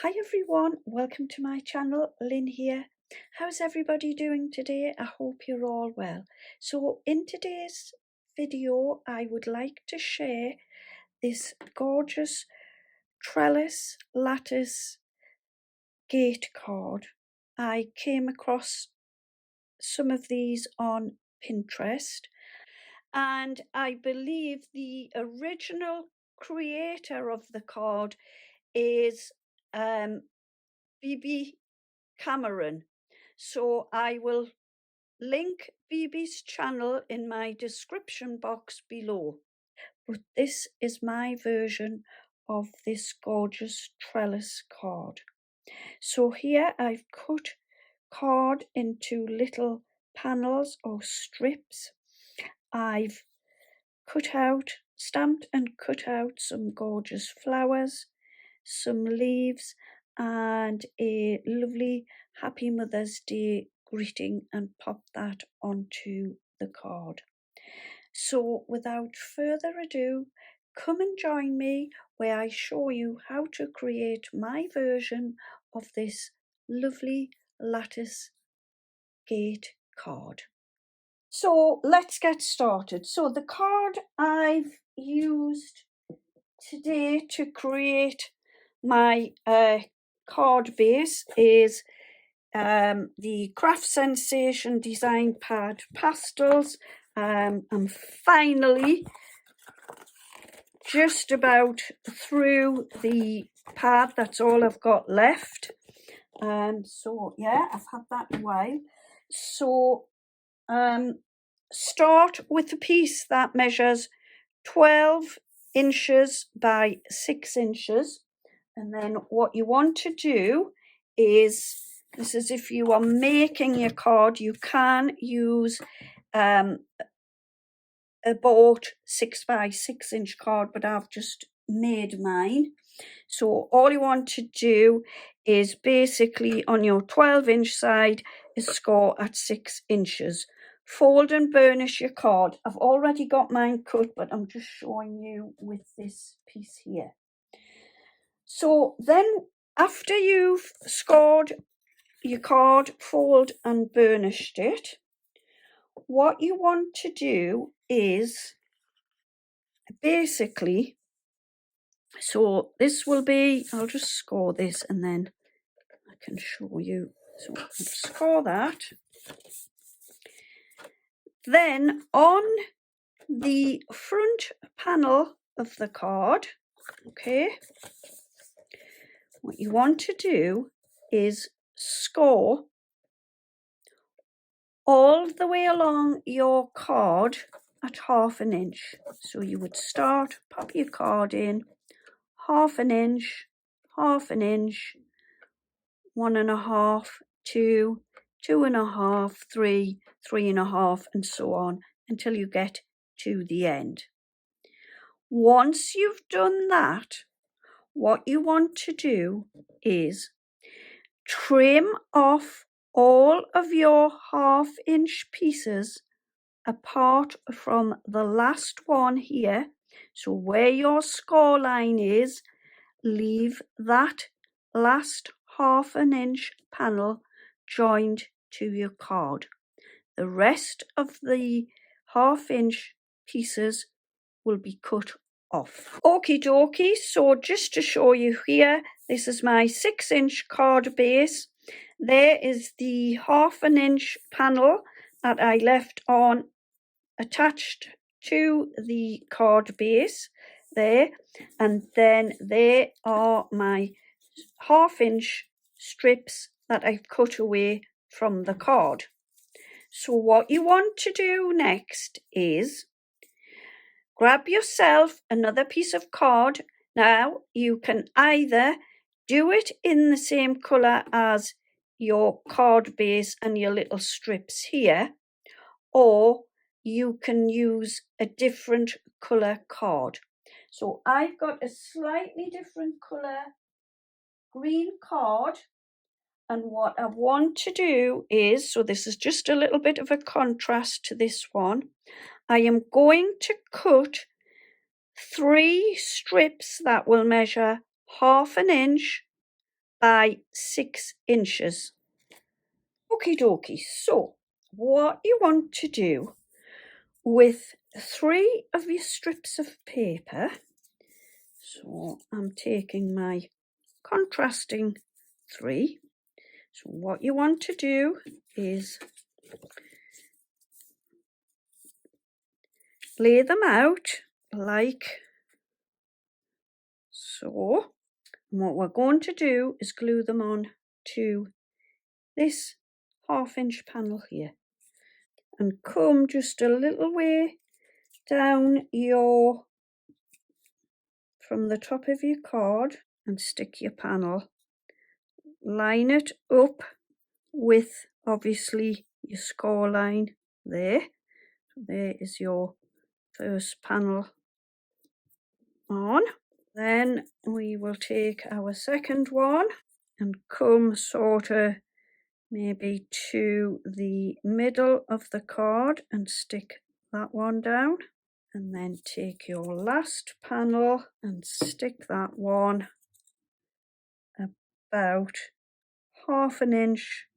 Hi everyone, welcome to my channel, Lynn here. How's everybody doing today? I hope you're all well. So in today's video, I would like to share this gorgeous trellis lattice gate card. I came across some of these on Pinterest, and I believe the original creator of the card is BB Cameron. So I will link BB's channel in my description box below. But this is my version of this gorgeous trellis card. So here I've cut card into little panels or strips. I've stamped and cut out some gorgeous flowers, some leaves, and a lovely Happy Mother's Day greeting, and pop that onto the card. So without further ado, come and join me where I show you how to create my version of this lovely lattice gate card. So let's get started. So the card I've used today to create my card base is the Craft Sensation Design Pad Pastels. I'm finally just about through the pad. That's all I've got left. So yeah, I've had that a while. So start with a piece that measures 12 inches by 6 inches, and then what you want to do is, this is if you are making your card, you can use a bought 6 by 6 inch card, but I've just made mine. So all you want to do is basically on your 12-inch side is score at 6 inches. Fold and burnish your card. I've already got mine cut, but I'm just showing you with this piece here. So then after you've scored your card, fold and burnished it, what you want to do is basically, so this will be, I'll just score this and then I can show you. So I'll score that. Then on the front panel of the card, okay, what you want to do is score all the way along your card at 1/2 inch. So you would start, pop your card in, 1/2 inch, 1/2 inch, 1.5, 2, 2.5, 3, 3.5, and so on until you get to the end. Once you've done that, what you want to do is trim off all of your 1/2 inch pieces apart from the last one here. So where your score line is, leave that last 1/2 inch panel joined to your card. The rest of the 1/2 inch pieces will be cut off. Okie dokie, so just to show you here, this is my 6 inch card base. There is the 1/2 inch panel that I left on attached to the card base there, and then there are my 1/2 inch strips that I've cut away from the card. So what you want to do next is grab yourself another piece of card. Now you can either do it in the same colour as your card base and your little strips here, or you can use a different colour card. So I've got a slightly different colour green card, and what I want to do is, so this is just a little bit of a contrast to this one, I am going to cut 3 strips that will measure 1/2 inch by 6 inches. Okie dokie. So what you want to do with 3 of your strips of paper, so I'm taking my contrasting 3. So what you want to do is lay them out like so. And what we're going to do is glue them on to this 1/2 inch panel here, and come just a little way down from the top of your card and stick your panel. Line it up with obviously your score line there. So there is your first panel on. Then we will take our second one and come sort of maybe to the middle of the card and stick that one down. And then take your last panel and stick that one about 1/2 inch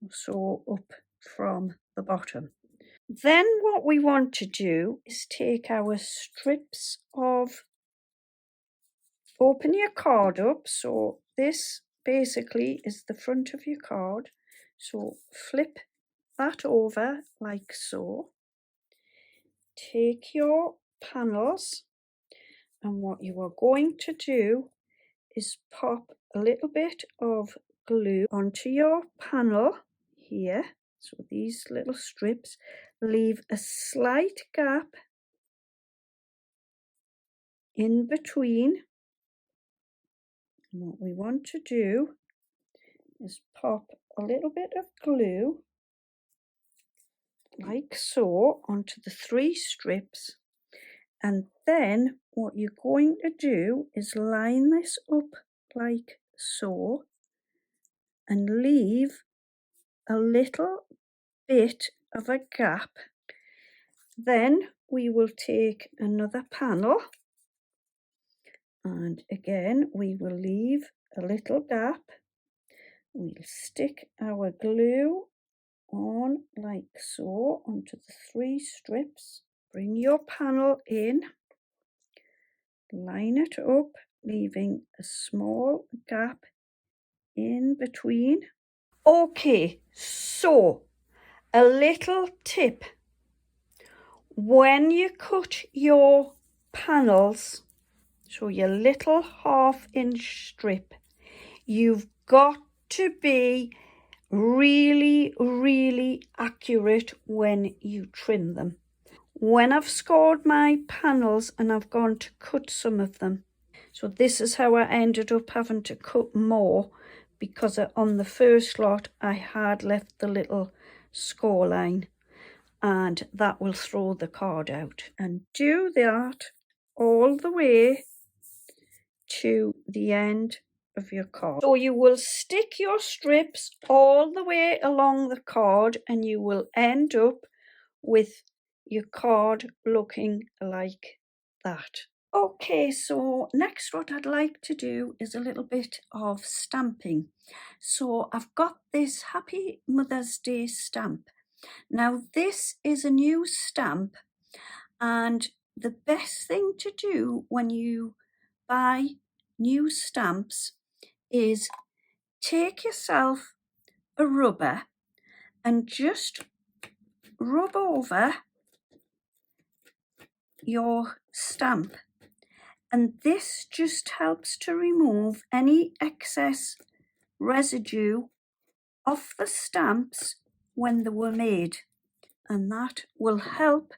or so up from the bottom. Then what we want to do is take our strips of, open your card up, so this basically is the front of your card, so flip that over like so. Take your panels, and what you are going to do is pop a little bit of glue onto your panel here. So these little strips, leave a slight gap in between. And what we want to do is pop a little bit of glue like so onto the 3 strips, and then what you're going to do is line this up like so and leave a little bit of a gap. Then we will take another panel, and again we will leave a little gap. We'll stick our glue on like so onto the 3 strips. Bring your panel in, line it up, leaving a small gap in between. Okay, so a little tip. When you cut your panels, so your little 1/2 inch strip, you've got to be really accurate when you trim them. When I've scored my panels and I've gone to cut some of them, so this is how I ended up having to cut more, because on the first lot I had left the little score line, and that will throw the card out. And do that all the way to the end of your card. So you will stick your strips all the way along the card, and you will end up with your card looking like that. Okay, so next what I'd like to do is a little bit of stamping. So I've got this Happy Mother's Day stamp. Now this is a new stamp, and the best thing to do when you buy new stamps is take yourself a rubber and just rub over your stamp, and this just helps to remove any excess residue off the stamps when they were made, and that will help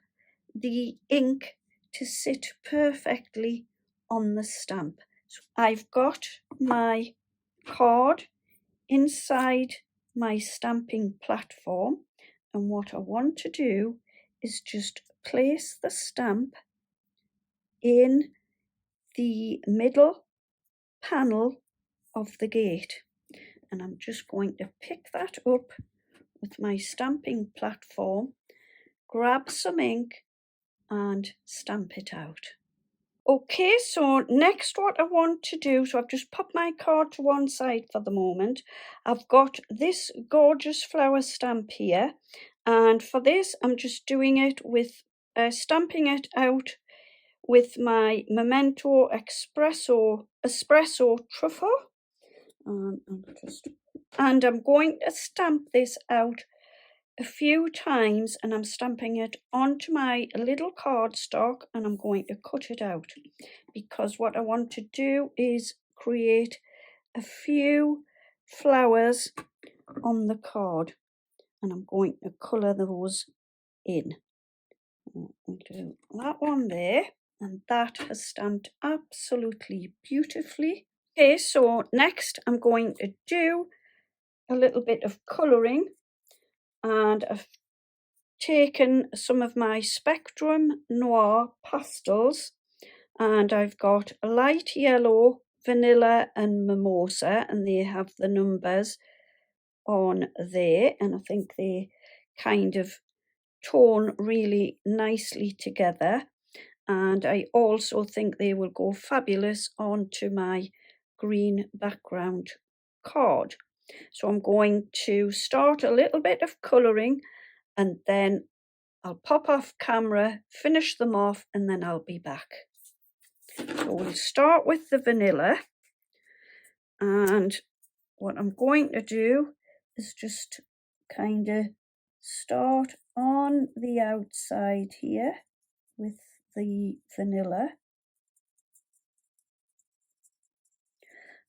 the ink to sit perfectly on the stamp. So I've got my card inside my stamping platform, and what I want to do is just place the stamp in the middle panel of the gate, and I'm just going to pick that up with my stamping platform, grab some ink and stamp it out. Okay, so next what I want to do, so I've just popped my card to one side for the moment. I've got this gorgeous flower stamp here, and for this I'm just doing it with, stamping it out with my Memento Espresso Truffle. And I'm going to stamp this out a few times, and I'm stamping it onto my little cardstock, and I'm going to cut it out because what I want to do is create a few flowers on the card, and I'm going to colour those in. We'll do that one there, and that has stamped absolutely beautifully. Okay, so next I'm going to do a little bit of colouring, and I've taken some of my Spectrum Noir pastels, and I've got light yellow, vanilla and mimosa, and they have the numbers on there, and I think they kind of tone really nicely together, and I also think they will go fabulous onto my green background card. So I'm going to start a little bit of colouring, and then I'll pop off camera, finish them off, and then I'll be back. So we'll start with the vanilla, and what I'm going to do is just kind of start on the outside here with the vanilla.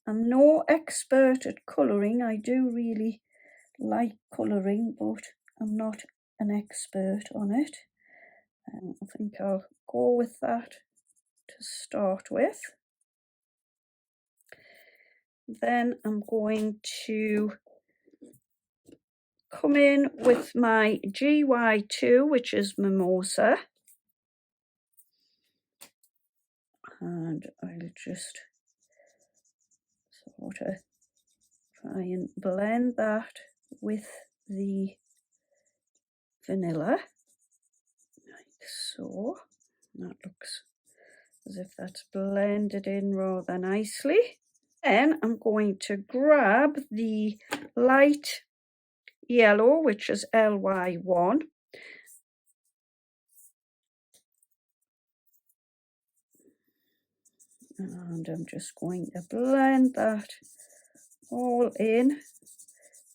I'm no expert at colouring. I do really like colouring, but I'm not an expert on it. I think I'll go with that to start with. Then I'm going to come in with my GY2, which is Mimosa, and I'll just sort of try and blend that with the vanilla, like so. That looks as if that's blended in rather nicely. Then I'm going to grab the light yellow, which is LY1, and I'm just going to blend that all in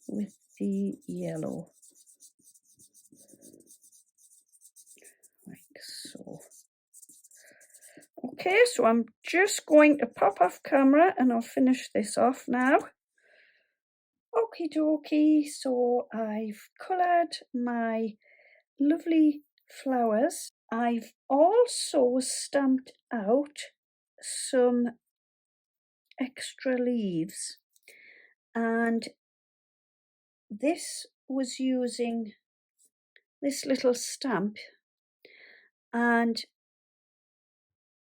with the yellow, like so. Okay, so I'm just going to pop off camera and I'll finish this off now. Okie dokie, so I've coloured my lovely flowers. I've also stamped out some extra leaves, and this was using this little stamp, and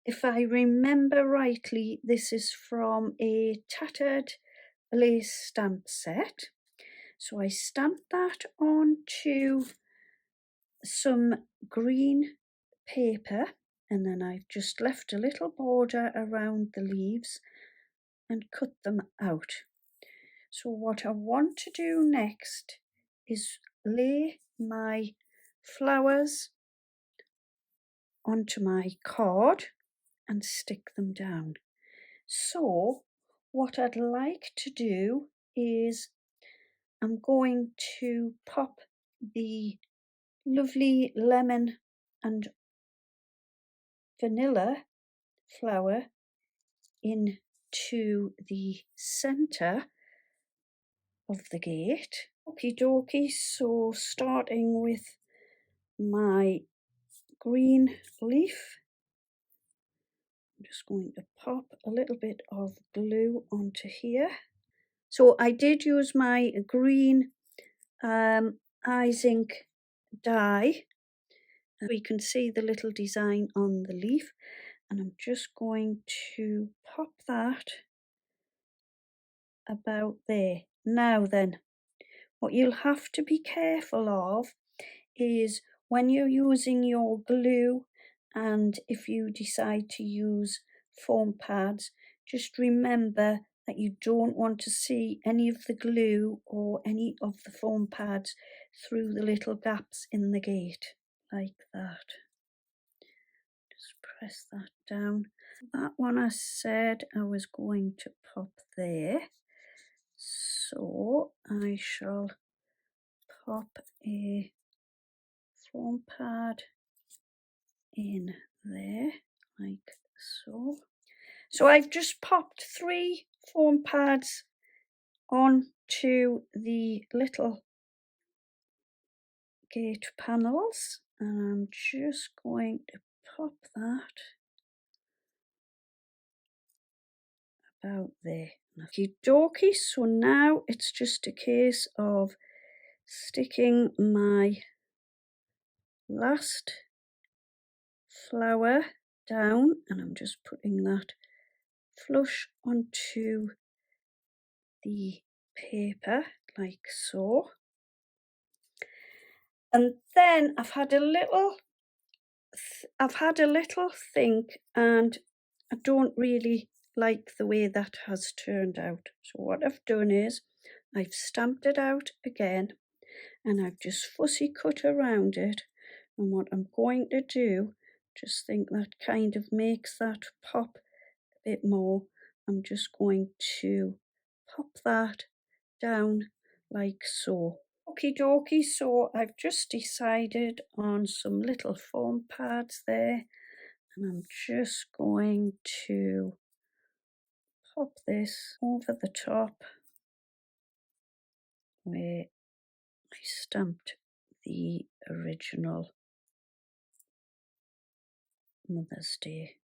if I remember rightly, this is from a tattered lace stamp set. So I stamped that onto some green paper, and then I've just left a little border around the leaves and cut them out. So what I want to do next is lay my flowers onto my card and stick them down. So what I'd like to do is I'm going to pop the lovely lemon and vanilla flower into the centre of the gate. Okie dokie, so starting with my green leaf, I'm just going to pop a little bit of glue onto here. So I did use my green eyes ink die. We can see the little design on the leaf, and I'm just going to pop that about there. Now then, what you'll have to be careful of is when you're using your glue and if you decide to use foam pads, just remember that you don't want to see any of the glue or any of the foam pads through the little gaps in the gate, like that. Just press that down. That one I said I was going to pop there, so I shall pop a foam pad in there, like so. So I've just popped 3 foam pads onto the little gate panels, and I'm just going to pop that about there. Okie dokie, so now it's just a case of sticking my last flower down, and I'm just putting that flush onto the paper like so. And then I've had a little think, and I don't really like the way that has turned out. So what I've done is I've stamped it out again, and I've just fussy cut around it. And what I'm going to do, just think that kind of makes that pop a bit more. I'm just going to pop that down like so. Okie dokie, so I've just decided on some little foam pads there, and I'm just going to pop this over the top where I stamped the original Mother's Day.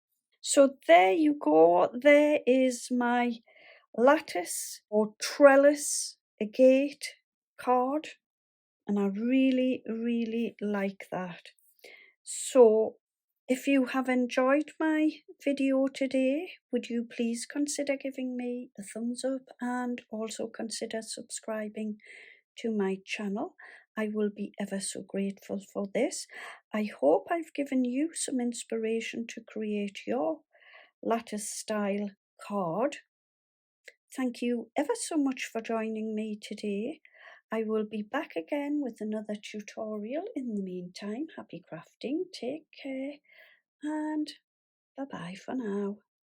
So there you go, there is my lattice or trellis agate card, and I really like that. So if you have enjoyed my video today, would you please consider giving me a thumbs up and also consider subscribing to my channel. I will be ever so grateful for this. I hope I've given you some inspiration to create your lattice style card. Thank you ever so much for joining me today. I will be back again with another tutorial. In the meantime, happy crafting, take care, and bye-bye for now.